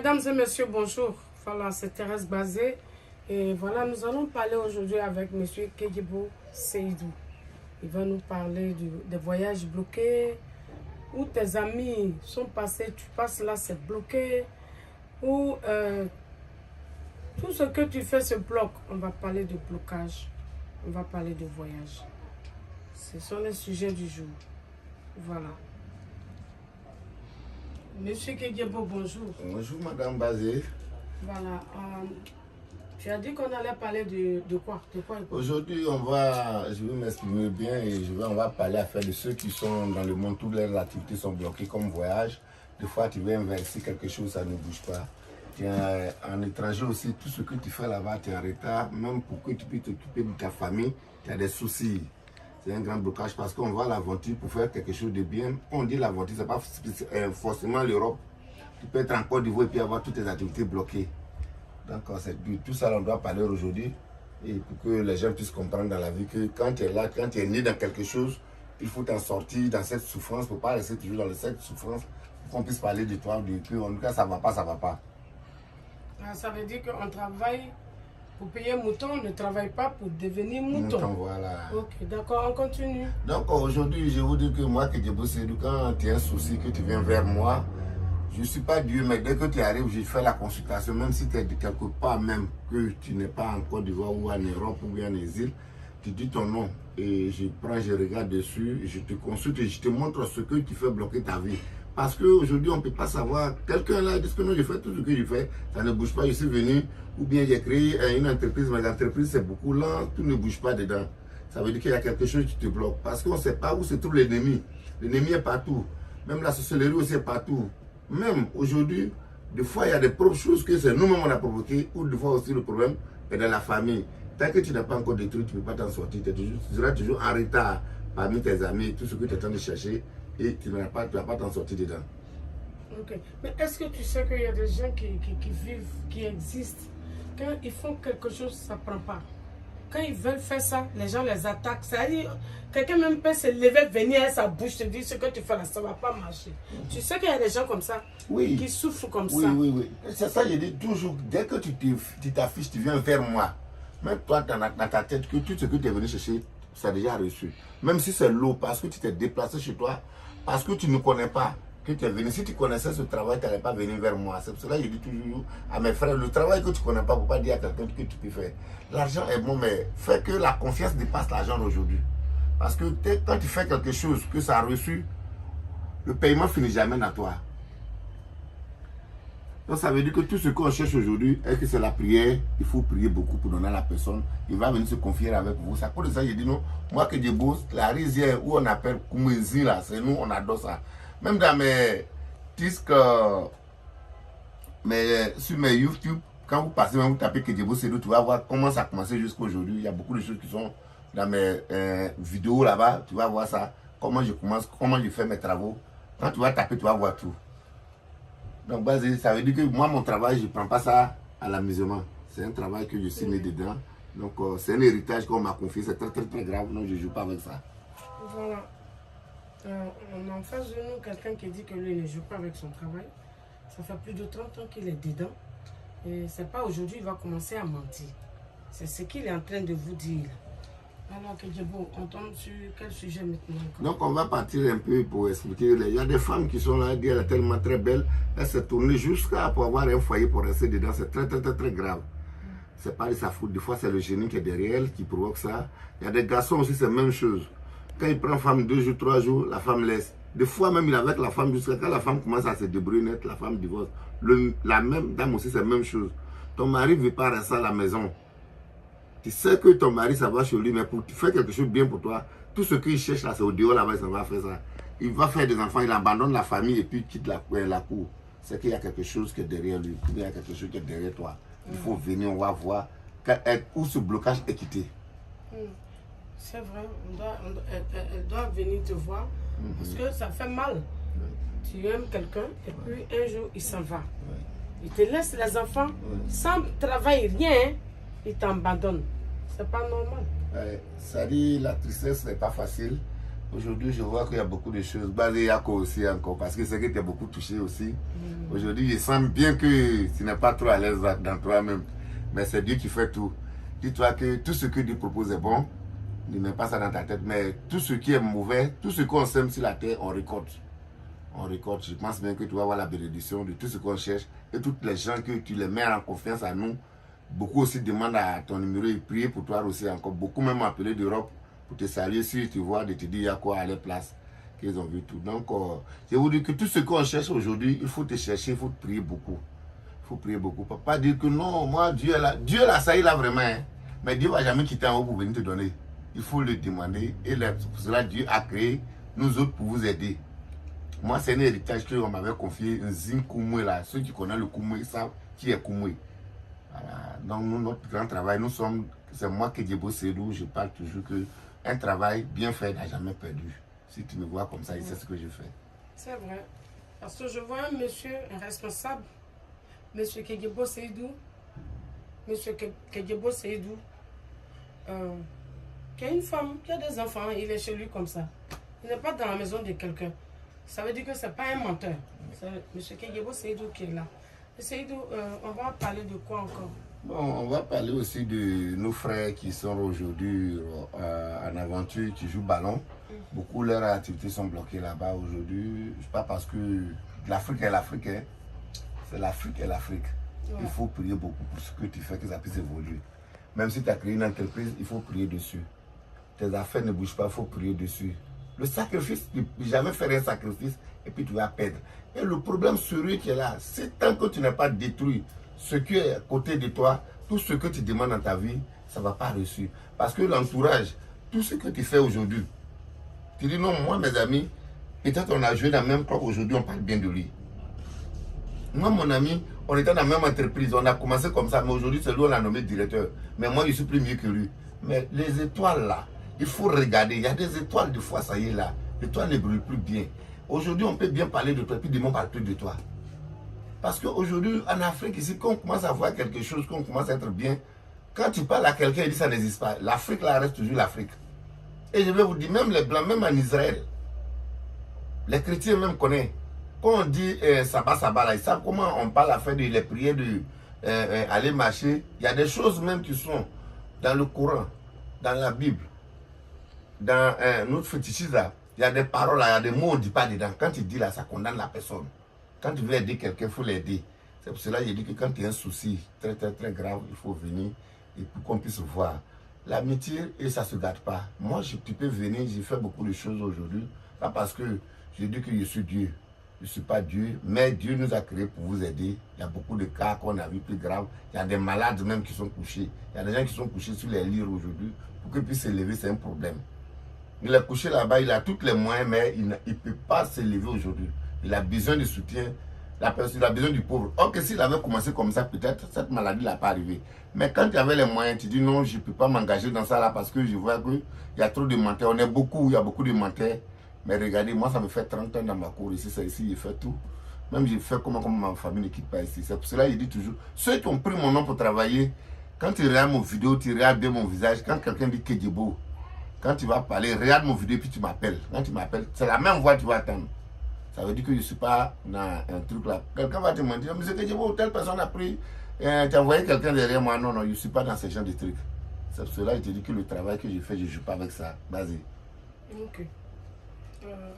Mesdames et messieurs, bonjour. Voilà, c'est Thérèse Bazé. Et voilà, nous allons parler aujourd'hui avec monsieur Kedjebo Seydou. Il va nous parler des voyages bloqués, où tes amis sont passés, tu passes là, c'est bloqué, où tout ce que tu fais se bloque. On va parler de blocage, on va parler de voyage. Ce sont les sujets du jour. Voilà. Monsieur Kedjebo, bonjour. Bonjour Madame Bazé. Voilà. Tu as dit qu'on allait parler de quoi? Aujourd'hui, je vais m'exprimer bien et on va parler afin de ceux qui sont dans le monde, toutes leurs activités sont bloquées comme voyage. Des fois, tu veux inverser quelque chose, ça ne bouge pas. Tu es en étranger aussi, tout ce que tu fais là-bas, tu es en retard. Même pour que tu puisses t'occuper de ta famille, tu as des soucis. C'est un grand blocage parce qu'on va à l'aventure pour faire quelque chose de bien. On dit l'aventure, ce n'est pas forcément l'Europe. Tu peux être en Côte d'Ivoire et puis avoir toutes tes activités bloquées. Donc, c'est tout ça on doit parler aujourd'hui. Et pour que les gens puissent comprendre dans la vie que quand tu es là, quand tu es né dans quelque chose, il faut t'en sortir dans cette souffrance. Il ne faut pas rester toujours dans cette souffrance pour qu'on puisse parler de toi. En tout cas, ça ne va pas, ça ne va pas. Ça veut dire qu'on travaille pour payer mouton, on ne travaille pas pour devenir mouton. Voilà. Ok, d'accord, on continue. Donc aujourd'hui, je vous dis que moi, Kedjebo Seydou, quand tu as un souci, que tu viens vers moi, je ne suis pas Dieu, mais dès que tu arrives, je fais la consultation, même si tu es de quelque part, même que tu n'es pas en Côte d'Ivoire ou en Europe ou bien en exil, tu dis ton nom et je regarde dessus, je te consulte et je te montre ce que tu fais bloquer ta vie. Parce qu'aujourd'hui, on ne peut pas savoir, quelqu'un là dit que non, je fais tout ce que je fais, ça ne bouge pas, je suis venu, ou bien j'ai créé une entreprise, mais l'entreprise c'est beaucoup lent, tout ne bouge pas dedans. Ça veut dire qu'il y a quelque chose qui te bloque, parce qu'on ne sait pas où se trouve l'ennemi. L'ennemi est partout, même la sorcellerie aussi est partout. Même aujourd'hui, des fois il y a des propres choses que c'est nous-mêmes on a provoquées, ou des fois aussi le problème est dans la famille. Tant que tu n'as pas encore détruit, tu ne peux pas t'en sortir, tu seras toujours en retard parmi tes amis, tout ce que tu es en train de chercher. Et tu ne vas pas t'en sortir dedans. Ok. Mais est-ce que tu sais qu'il y a des gens qui vivent, qui existent, quand ils font quelque chose, ça ne prend pas. Quand ils veulent faire ça, les gens les attaquent. C'est-à-dire, quelqu'un même peut se lever, venir à sa bouche, te dire ce que tu fais là, ça ne va pas marcher. Tu sais qu'il y a des gens comme ça, qui souffrent comme ça. Oui. C'est ça, je dis toujours, dès que tu t'affiches, tu viens vers moi. Même toi, dans ta tête, que tout ce que tu es venu chercher, c'est déjà reçu. Même si c'est lourd, parce que tu t'es déplacé chez toi, parce que tu ne connais pas que tu es venu. Si tu connaissais ce travail, tu n'allais pas venir vers moi. C'est pour cela que je dis toujours à mes frères, le travail que tu ne connais pas, il ne faut pas dire à quelqu'un que tu peux faire. L'argent est bon, mais fais que la confiance dépasse l'argent aujourd'hui. Parce que quand tu fais quelque chose, que ça a reçu, le paiement ne finit jamais à toi. Donc ça veut dire que tout ce qu'on cherche aujourd'hui, est-ce que c'est la prière? Il faut prier beaucoup pour donner à la personne. Il va venir se confier avec vous. C'est à cause de ça que je dis non. Moi que je bosse, la rizière où on appelle Koumezi là, c'est nous, on adore ça. Même dans mes disques, sur mes YouTube, quand vous passez, vous tapez Kedjebo Seydou, tu vas voir comment ça a commencé jusqu'à aujourd'hui. Il y a beaucoup de choses qui sont dans mes vidéos là-bas. Tu vas voir ça, comment je commence, comment je fais mes travaux. Quand tu vas taper, tu vas voir tout. Donc, ça veut dire que moi, mon travail, je ne prends pas ça à l'amusement. C'est un travail que je suis né dedans. Donc, c'est un héritage qu'on m'a confié. C'est très, très, très grave. Non, je ne joue pas avec ça. Voilà. On a en face de nous quelqu'un qui dit que lui ne joue pas avec son travail. Ça fait plus de 30 ans qu'il est dedans. Et c'est pas aujourd'hui qu'il va commencer à mentir. C'est ce qu'il est en train de vous dire. Alors, Kedjebo, on tombe sur quel sujet maintenant? Donc, on va partir un peu pour expliquer. Il y a des femmes qui sont là, elle est tellement très belle. Elle s'est tournée jusqu'à pour avoir un foyer pour rester dedans. C'est très, très, très, très grave. C'est pas de sa faute. Des fois, c'est le génie qui est derrière elle qui provoque ça. Il y a des garçons aussi, c'est la même chose. Quand il prend femme 2 jours, 3 jours, la femme laisse. Des fois, même il est avec la femme jusqu'à quand la femme commence à se débrouiller net, la femme divorce. La même dame aussi, c'est la même chose. Ton mari ne veut pas rester à la maison. Tu sais que ton mari, ça va chez lui, mais pour faire quelque chose de bien pour toi, tout ce qu'il cherche là, c'est au dehors là-bas, ça va faire ça. Il va faire des enfants, il abandonne la famille et puis quitte la cour. C'est qu'il y a quelque chose qui est derrière lui, il y a quelque chose qui est derrière toi. Il faut venir, on va voir où ce blocage est quitté. C'est vrai, elle doit venir te voir parce que ça fait mal. Tu aimes quelqu'un et puis un jour il s'en va. Il te laisse les enfants sans travail, rien. Il t'abandonne. C'est pas normal. Ça dit, la tristesse n'est pas facile. Aujourd'hui, je vois qu'il y a beaucoup de choses. Basé Yako aussi encore, parce que c'est que tu es beaucoup touché aussi. Aujourd'hui, je sens bien que tu n'es pas trop à l'aise dans toi-même. Mais c'est Dieu qui fait tout. Dis-toi que tout ce que Dieu propose est bon. Ne mets pas ça dans ta tête. Mais tout ce qui est mauvais, tout ce qu'on sème sur la terre, on récolte. On récolte. Je pense bien que tu vas avoir la bénédiction de tout ce qu'on cherche. Et toutes les gens que tu les mets en confiance à nous. Beaucoup aussi demandent à ton numéro et prier pour toi aussi encore. Beaucoup même appelé d'Europe pour te saluer si tu vois, de te dire il y a quoi à leur place, qu'ils ont vu tout. Donc, je vous dis que tout ce qu'on cherche aujourd'hui, il faut te chercher, il faut te prier beaucoup. Il faut prier beaucoup. Pas dire que non, moi, Dieu est là. Dieu est là, ça il a vraiment. Hein. Mais Dieu ne va jamais quitter en haut pour venir te donner. Il faut le demander. Et pour cela, Dieu a créé nous autres pour vous aider. Moi, c'est un héritage qu'on m'avait confié, un zine Koumoué là. Ceux qui connaissent le Koumoué savent qui est Koumoué. Voilà. Donc, nous, notre grand travail, nous sommes, c'est moi qui Kedjebo Seydou, je parle toujours que un travail bien fait n'a jamais perdu. Si tu me vois comme ça, c'est ce que je fais. C'est vrai. Parce que je vois un monsieur, un responsable, monsieur Kedjebo Seydou, monsieur Kedjebo Seydou, qui a une femme, qui a des enfants, il est chez lui comme ça. Il n'est pas dans la maison de quelqu'un. Ça veut dire que ce n'est pas un menteur. C'est monsieur Kedjebo Seydou qui est là. Seydou, on va parler de quoi encore? Bon, on va parler aussi de nos frères qui sont aujourd'hui en aventure, qui jouent ballon. Beaucoup de leurs activités sont bloquées là-bas aujourd'hui. Pas parce que l'Afrique est l'Afrique, hein. C'est l'Afrique et l'Afrique. Ouais. Il faut prier beaucoup pour ce que tu fais, que ça puisse évoluer. Même si tu as créé une entreprise, il faut prier dessus. Tes affaires ne bougent pas, il faut prier dessus. Le sacrifice, tu ne peux jamais faire un sacrifice et puis tu vas perdre. Et le problème sérieux qui est là, c'est tant que tu n'as pas détruit ce qui est à côté de toi, tout ce que tu demandes dans ta vie, ça ne va pas réussir. Parce que l'entourage, tout ce que tu fais aujourd'hui, tu dis non, moi mes amis, peut-être on a joué dans le même club, aujourd'hui on parle bien de lui. Moi mon ami, on était dans la même entreprise, on a commencé comme ça, mais aujourd'hui c'est lui on l'a nommé directeur. Mais moi je suis plus mieux que lui. Mais les étoiles là, il faut regarder, il y a des étoiles des fois, ça y est là, l'étoile ne brûle plus bien. Aujourd'hui on peut bien parler de toi, puis demain on parle plus de toi. Parce qu'aujourd'hui, en Afrique, ici, quand on commence à voir quelque chose, quand on commence à être bien, quand tu parles à quelqu'un, il dit ça n'existe pas. L'Afrique, là, reste toujours l'Afrique. Et je vais vous dire, même les Blancs, même en Israël, les chrétiens même connaissent. Quand on dit Sabbat, là, ils savent comment on parle à faire de les prières, aller marcher. Il y a des choses même qui sont dans le Coran, dans la Bible, dans notre fétichisme, là. Il y a des paroles, là, il y a des mots, on ne dit pas dedans. Quand tu dis là, ça condamne la personne. Quand tu veux aider quelqu'un, il faut l'aider. C'est pour cela que je dis que quand tu as un souci très grave, il faut venir et pour qu'on puisse voir. L'amitié, et ça ne se gâte pas. Moi, tu peux venir, j'ai fait beaucoup de choses aujourd'hui. Pas parce que je dis que je suis Dieu. Je ne suis pas Dieu, mais Dieu nous a créés pour vous aider. Il y a beaucoup de cas qu'on a vu plus graves. Il y a des malades même qui sont couchés. Il y a des gens qui sont couchés sur les lits aujourd'hui. Pour qu'ils puissent se lever, c'est un problème. Il est couché là-bas, il a tous les moyens, mais il ne peut pas se lever aujourd'hui. Il a besoin de soutien, la personne, il a besoin du pauvre. Or que s'il avait commencé comme ça, peut-être cette maladie n'a pas arrivé. Mais quand tu avais les moyens, tu dis non, je ne peux pas m'engager dans ça là parce que je vois qu'il y a trop de menteurs. On est beaucoup, il y a beaucoup de menteurs. Mais regardez, moi ça me fait 30 ans dans ma cour ici, c'est ici, j'ai fait tout. Même j'ai fait comment ma famille ne quitte pas ici. C'est pour cela que je dis toujours, ceux qui ont pris mon nom pour travailler, quand tu regardes mon vidéo, tu regardes bien mon visage, quand quelqu'un dit Kedjebo, quand tu vas parler, regarde mon vidéo puis tu m'appelles. Quand tu m'appelles, c'est la même voix que tu vas attendre. Ça veut dire que je ne suis pas dans un truc là. Quelqu'un va te mentir, mais c'est que telle personne a pris, tu as envoyé quelqu'un derrière moi. Non, non, je ne suis pas dans ce genre de trucs. C'est pour cela que je te dis que le travail que je fais, je ne joue pas avec ça. Vas-y. Ok.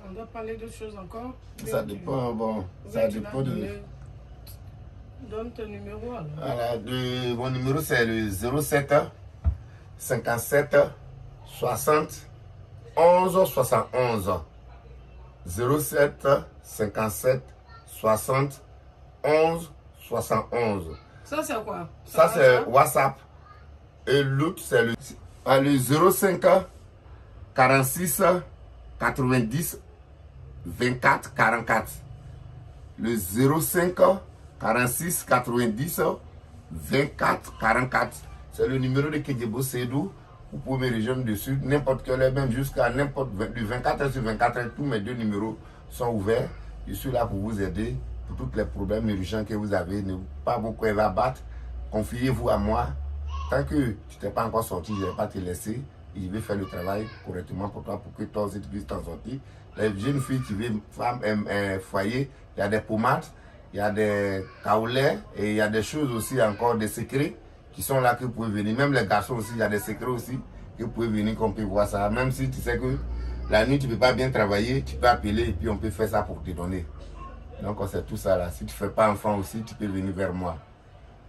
On doit parler d'autres choses encore. Ça dépend, bon. Ça dépend de. Donne ton numéro alors. Voilà, mon numéro c'est le 07 57 60 11 71. 07 57 60 11 71. Ça c'est quoi? Ça c'est WhatsApp. Et l'autre c'est le 05 46 90 24 44. Le 05 46 90 24 44. C'est le numéro de Kedjebo Seydou. Vous pouvez me rejoindre dessus, n'importe quelle heure, même jusqu'à n'importe du 24 heures sur 24 heures, tous mes deux numéros sont ouverts. Je suis là pour vous aider pour tous les problèmes urgents que vous avez. Ne pas vous va battre. Confiez-vous à moi. Tant que tu n'es pas encore sorti, je ne vais pas te laisser. et je vais faire le travail correctement pour toi pour que toi aussi tu puisses t'en sortir. Les jeunes filles qui vivent femme foyer, il y a des pommades, il y a des kaolais et il y a des choses aussi encore, des secrets qui sont là que vous pouvez venir. Même les garçons aussi, il y a des secrets aussi que vous pouvez venir, qu'on peut voir ça. Même si tu sais que la nuit tu ne peux pas bien travailler, tu peux appeler et puis on peut faire ça pour te donner. Donc c'est tout ça là. Si tu ne fais pas enfant aussi, tu peux venir vers moi.